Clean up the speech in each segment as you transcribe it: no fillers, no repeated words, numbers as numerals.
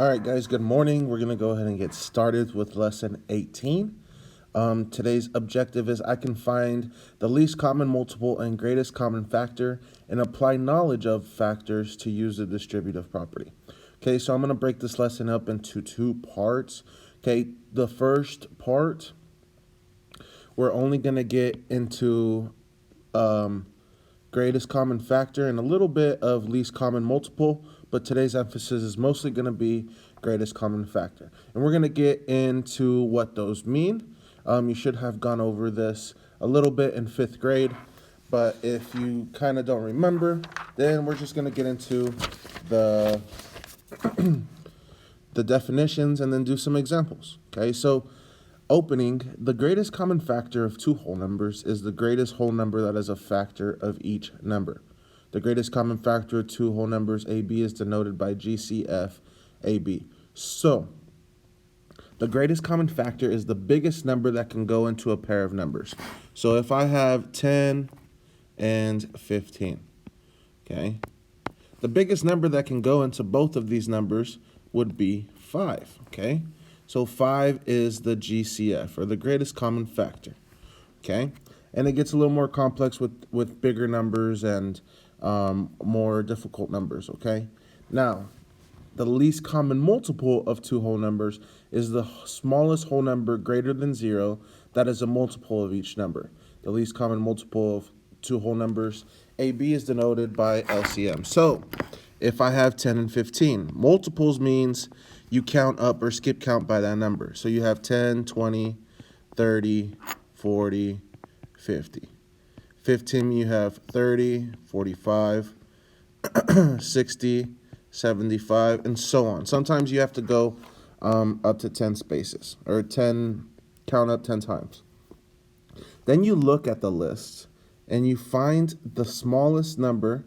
All right, guys, good morning. We're going to go ahead and get started with lesson 18. Today's objective is I can find the least common multiple and greatest common factor and apply knowledge of factors to use the distributive property. Okay, so I'm going to break this lesson up into two parts. Okay, the first part, we're only going to get into greatest common factor and a little bit of least common multiple, but today's emphasis is mostly going to be greatest common factor. And we're going to get into what those mean. You should have gone over this a little bit in 5th grade, but if you kind of don't remember, then we're just going to get into the the definitions and then do some examples. Okay, so opening, the greatest common factor of two whole numbers is the greatest whole number that is a factor of each number. The greatest common factor of two whole numbers, AB, is denoted by GCF AB. So, the greatest common factor is the biggest number that can go into a pair of numbers. So if I have 10 and 15, okay, the biggest number that can go into both of these numbers would be 5, okay? So 5 is the GCF, or the greatest common factor, okay? And it gets a little more complex with bigger numbers and more difficult numbers, okay? Now, the least common multiple of two whole numbers is the smallest whole number greater than 0 that is a multiple of each number. The least common multiple of two whole numbers, AB, is denoted by LCM. So, if I have 10 and 15, multiples means you count up or skip count by that number. So you have 10, 20, 30, 40, 50. 15, you have 30, 45, 60, 75, and so on. Sometimes you have to go up to 10 spaces, or count up 10 times. Then you look at the list, and you find the smallest number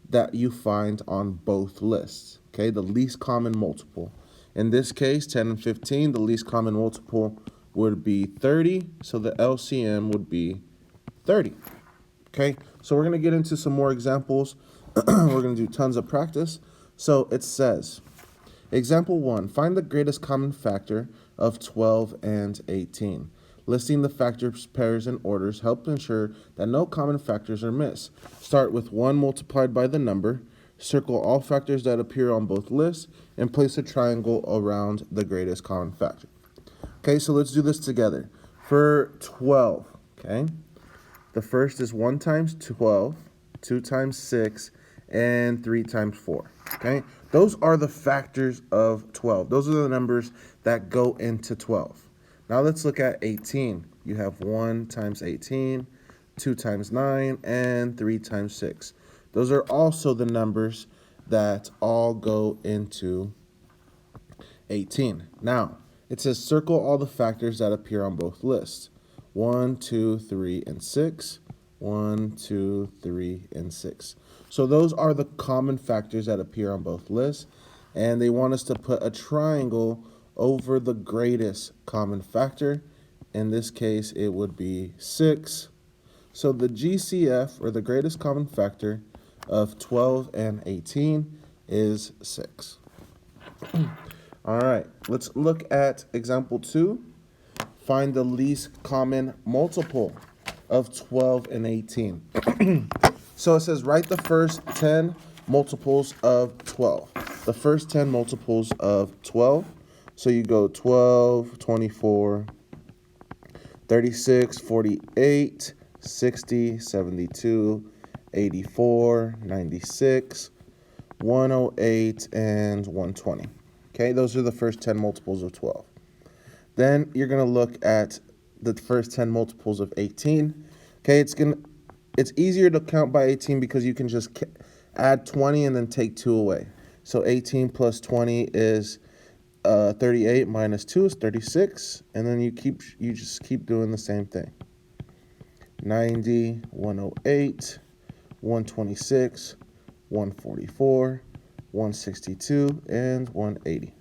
that you find on both lists, okay, the least common multiple. In this case, 10 and 15, the least common multiple would be 30, so the LCM would be 30, okay? So we're going to get into some more examples. We're going to do tons of practice. So it says, example 1, find the greatest common factor of 12 and 18. Listing the factors, pairs, and orders help ensure that no common factors are missed. Start with 1 multiplied by the number, circle all factors that appear on both lists, and place a triangle around the greatest common factor. Okay, so let's do this together. For 12, okay, the first is 1 times 12, 2 times 6, and 3 times 4, okay? Those are the factors of 12. Those are the numbers that go into 12. Now let's look at 18. You have 1 times 18, 2 times 9, and 3 times 6. Those are also the numbers that all go into 18. Now, it says circle all the factors that appear on both lists. 1, 2, 3, and 6. 1, 2, 3, and 6. So those are the common factors that appear on both lists, and they want us to put a triangle over the greatest common factor. In this case, it would be 6. So the GCF, or the greatest common factor, of 12 and 18 is 6. All right, let's look at example 2. Find the least common multiple of 12 and 18. So it says write the first 10 multiples of 12. The first 10 multiples of 12. So you go 12, 24, 36, 48, 60, 72, 84, 96, 108, and 120. Okay, those are the first 10 multiples of 12. Then you're going to look at the first 10 multiples of 18. Okay, it's easier to count by 18 because you can just add 20 and then take 2 away. So 18 plus 20 is 38 minus 2 is 36, and then you just keep doing the same thing. 90, 108, 126, 144, 162, and 180.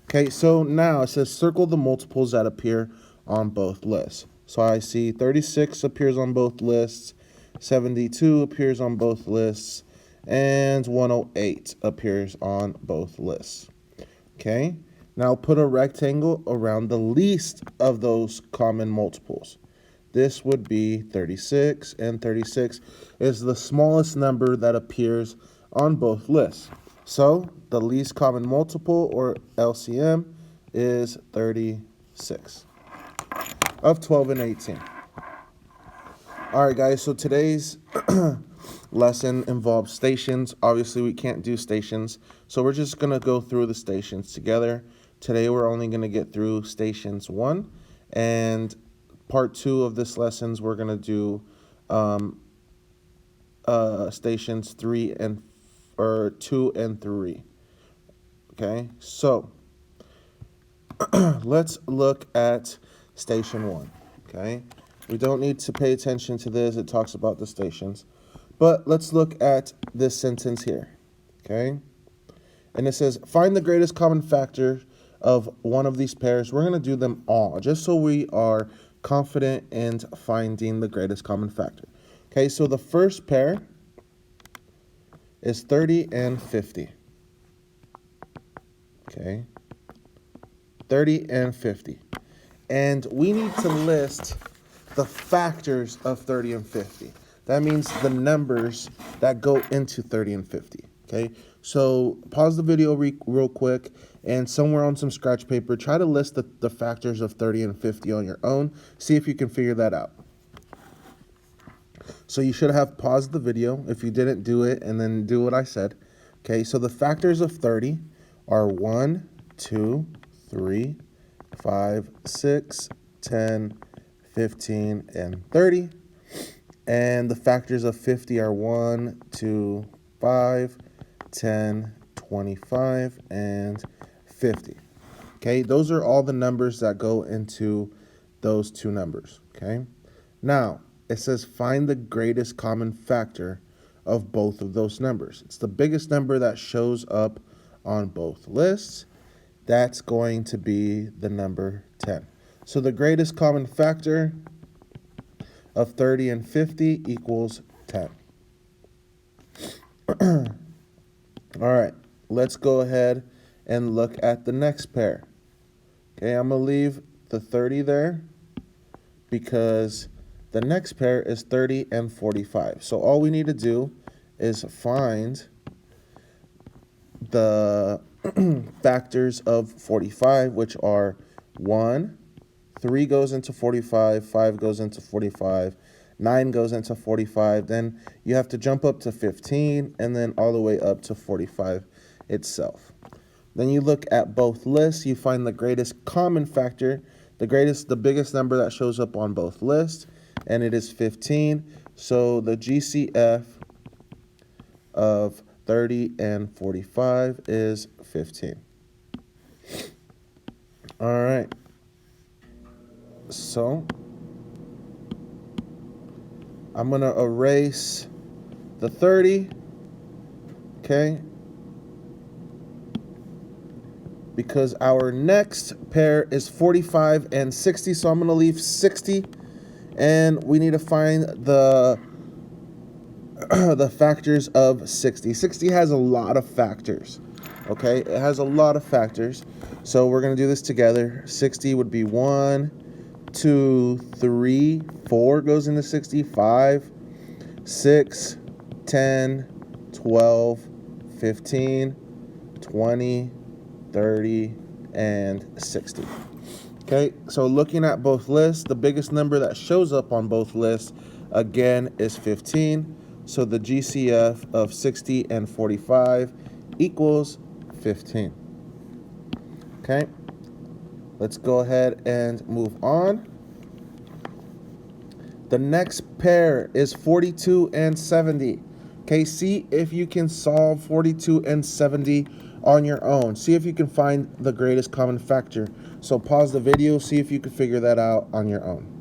Okay, so now it says circle the multiples that appear on both lists. So I see 36 appears on both lists, 72 appears on both lists, and 108 appears on both lists. Okay, now put a rectangle around the least of those common multiples. This would be 36, and 36 is the smallest number that appears on both lists. So the least common multiple, or LCM, is 36 of 12 and 18. All right, guys, so today's lesson involves stations. Obviously, we can't do stations, so we're just going to go through the stations together. Today, we're only going to get through stations 1, and part 2 of this lessons, we're going to do stations 2 and 3. Okay, so let's look at station 1. Okay, we don't need to pay attention to this. It talks about the stations. But let's look at this sentence here. Okay, and it says, find the greatest common factor of one of these pairs. We're going to do them all, just so we are confident in finding the greatest common factor. Okay, so the first pair is 30 and 50. Okay, 30 and 50. And we need to list the factors of 30 and 50. That means the numbers that go into 30 and 50. Okay, so pause the video real quick, and somewhere on some scratch paper, try to list the factors of 30 and 50 on your own. See if you can figure that out. So you should have paused the video if you didn't do it, and then do what I said. Okay, so the factors of 30 are 1, 2, 3, 5, 6, 10, 15, and 30. And the factors of 50 are 1, 2, 5, 10, 25, and 50. Okay, those are all the numbers that go into those two numbers. Okay, now it says find the greatest common factor of both of those numbers. It's the biggest number that shows up on both lists. That's going to be the number 10. So the greatest common factor of 30 and 50 equals 10. All right, let's go ahead and look at the next pair. Okay, I'm going to leave the 30 there because the next pair is 30 and 45. So all we need to do is find the factors of 45, which are 1, 3 goes into 45, 5 goes into 45, 9 goes into 45. Then you have to jump up to 15 and then all the way up to 45 itself. Then you look at both lists, you find the greatest common factor, the biggest number that shows up on both lists, and it is 15. So the GCF of 30 and 45 is 15. All right. So I'm going to erase the 30, okay? Because our next pair is 45 and 60, so I'm going to leave 60, and we need to find the factors of 60. 60 has a lot of factors, okay? It has a lot of factors, so we're going to do this together. 60 would be 1, 2, 3, 4 goes into 65, 6, 10, 12, 15, 20, 30, and 60. Okay, so looking at both lists, the biggest number that shows up on both lists, again, is 15. So the GCF of 60 and 45 equals 15. Okay, let's go ahead and move on. The next pair is 42 and 70. Okay, see if you can solve 42 and 70 on your own. See if you can find the greatest common factor. So pause the video, see if you can figure that out on your own.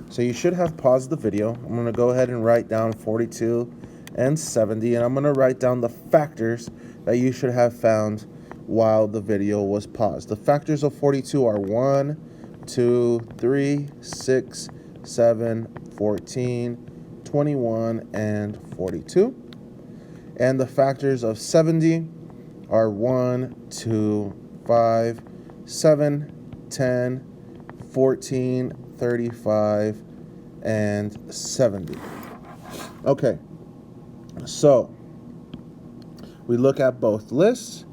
So you should have paused the video. I'm going to go ahead and write down 42 and 70, and I'm going to write down the factors that you should have found while the video was paused. The factors of 42 are 1, 2, 3, 6, 7, 14, 21, and 42. And the factors of 70 are 1, 2, 5, 7, 10, 14, 35, and 70. Okay, so we look at both lists.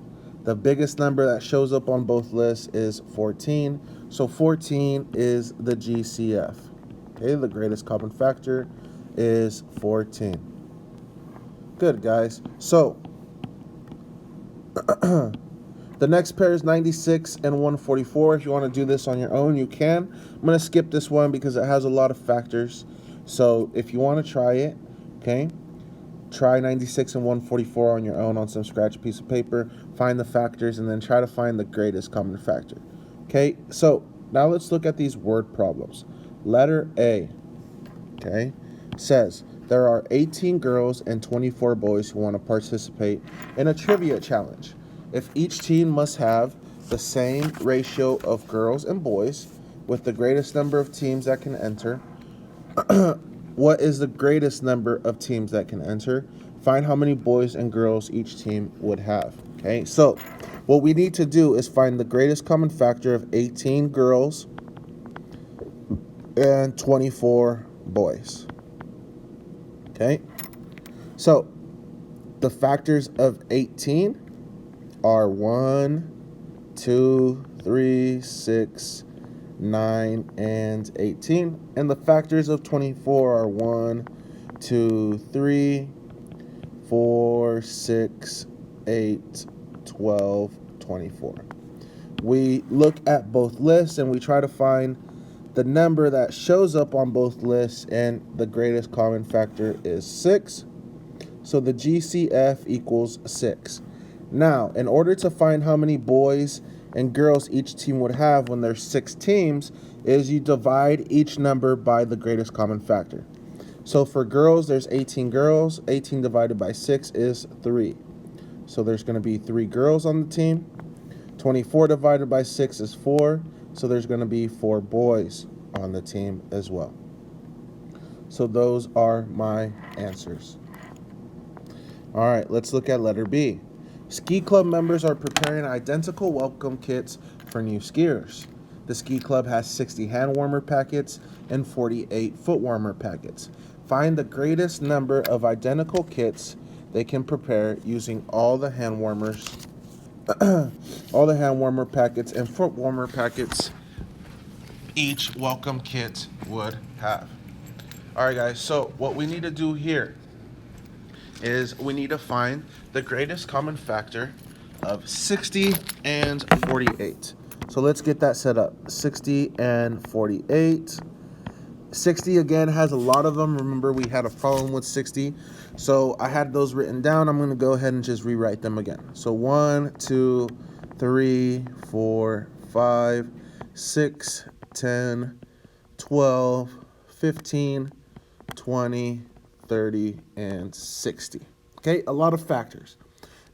The biggest number that shows up on both lists is 14. So 14 is the GCF. Okay, the greatest common factor is 14. Good, guys. So the next pair is 96 and 144. If you want to do this on your own, you can. I'm going to skip this one because it has a lot of factors. So if you want to try it, okay, try 96 and 144 on your own on some scratch piece of paper. Find the factors and then try to find the greatest common factor. Okay, so now let's look at these word problems. Letter A, okay, says there are 18 girls and 24 boys who want to participate in a trivia challenge. If each team must have the same ratio of girls and boys with the greatest number of teams that can enter, what is the greatest number of teams that can enter? Find how many boys and girls each team would have. Okay, so what we need to do is find the greatest common factor of 18 girls and 24 boys. Okay, so the factors of 18 are 1, 2, 3, 6, 9, and 18. And the factors of 24 are 1, 2, 3, 4, 6, 8, 12, 24. We look at both lists and we try to find the number that shows up on both lists, and the greatest common factor is 6. So the GCF equals 6. Now, in order to find how many boys and girls each team would have when there's 6 teams, is you divide each number by the greatest common factor. So for girls, there's 18 girls. 18 divided by 6 is 3. So there's going to be 3 girls on the team. 24 divided by 6 is 4. So there's going to be 4 boys on the team as well. So those are my answers. All right, let's look at letter B. Ski club members are preparing identical welcome kits for new skiers. The ski club has 60 hand warmer packets and 48 foot warmer packets. Find the greatest number of identical kits they can prepare using all the hand warmers, all the hand warmer packets and foot warmer packets each welcome kit would have. All right, guys, so what we need to do here is we need to find the greatest common factor of 60 and 48. So let's get that set up. 60 and 48. 60 again has a lot of them. Remember, we had a problem with 60. So I had those written down. I'm going to go ahead and just rewrite them again. So 1, 2, 3, 4, 5, 6, 10, 12, 15, 20, 30, and 60. Okay, a lot of factors.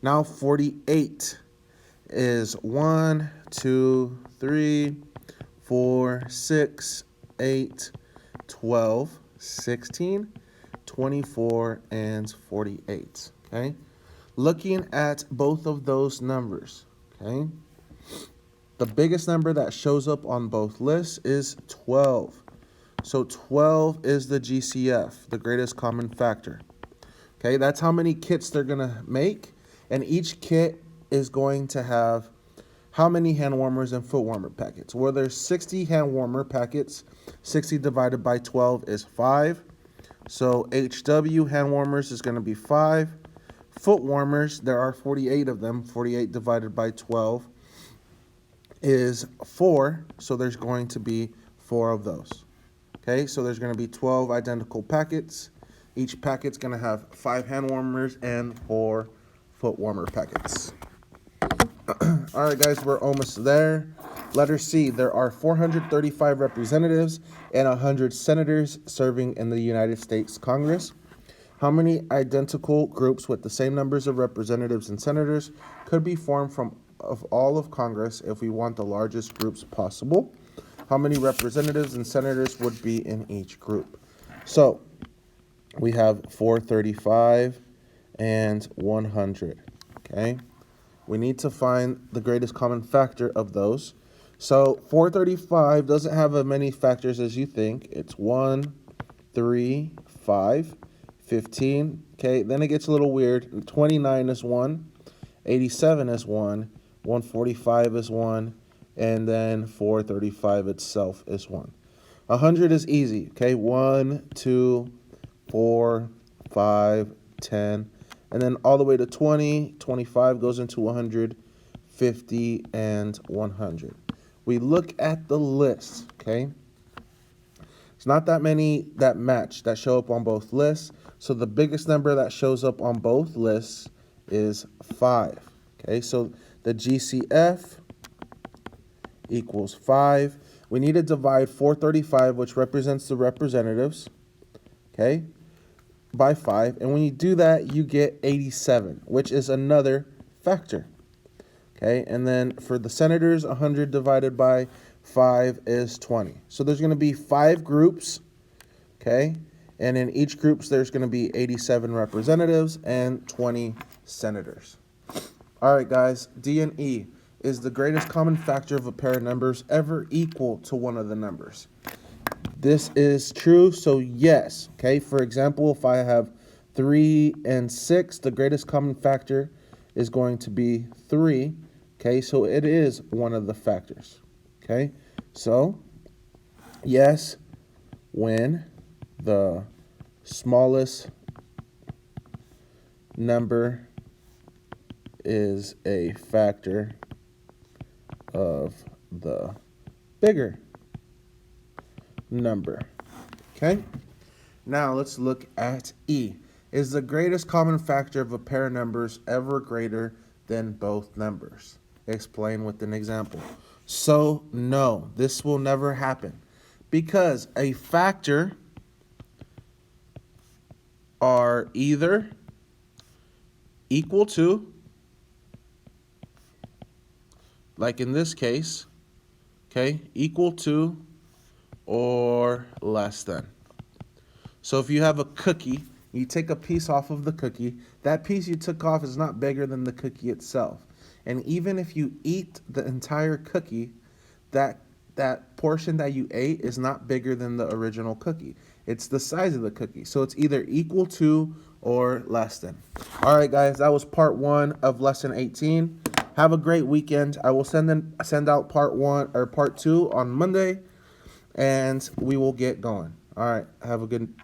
Now 48 is 1, 2, 3, 4, 6, 8, 12, 16, 24, and 48. Okay, looking at both of those numbers, okay, the biggest number that shows up on both lists is 12. So 12 is the GCF, the greatest common factor. Okay, that's how many kits they're going to make. And each kit is going to have how many hand warmers and foot warmer packets. Well, there's 60 hand warmer packets. 60 divided by 12 is 5. So HW hand warmers is going to be 5. Foot warmers, there are 48 of them. 48 divided by 12 is 4. So there's going to be 4 of those. Okay, so there's going to be 12 identical packets. Each packet's going to have 5 hand warmers and 4 foot warmer packets. All right, guys, we're almost there. Letter C, there are 435 representatives and 100 senators serving in the United States Congress. How many identical groups with the same numbers of representatives and senators could be formed from all of Congress if we want the largest groups possible? How many representatives and senators would be in each group? So we have 435 and 100, okay? We need to find the greatest common factor of those. So 435 doesn't have as many factors as you think. It's 1, 3, 5, 15. Okay, then it gets a little weird. 29 is 1, 87 is 1, 145 is 1, and then 435 itself is 1. 100 is easy. Okay, 1, 2, 4, 5, 10, and then all the way to 20, 25 goes into 100, 50, and 100. We look at the list, okay? It's not that many that match, that show up on both lists. So the biggest number that shows up on both lists is 5, okay? So the GCF equals 5. We need to divide 435, which represents the representatives, okay, by 5. And when you do that, you get 87, which is another factor. Okay, and then for the senators, 100 divided by 5 is 20. So there's going to be 5 groups, okay, and in each group there's going to be 87 representatives and 20 senators. All right, guys, D and E. Is the greatest common factor of a pair of numbers ever equal to one of the numbers? This is true, so yes. Okay, for example, if I have 3 and 6, the greatest common factor is going to be 3. Okay, so it is one of the factors. Okay, so yes, when the smallest number is a factor of the bigger number. Okay, now let's look at E. Is the greatest common factor of a pair of numbers ever greater than both numbers? Explain with an example. So no, this will never happen, because a factor are either equal to, like in this case, okay, equal to or less than. So if you have a cookie, you take a piece off of the cookie, that piece you took off is not bigger than the cookie itself. And even if you eat the entire cookie, that portion that you ate is not bigger than the original cookie. It's the size of the cookie. So it's either equal to or less than. All right, guys, that was part 1 of lesson 18. Have a great weekend. I will send out part 1 or part 2 on Monday, and we will get going. All right, have a good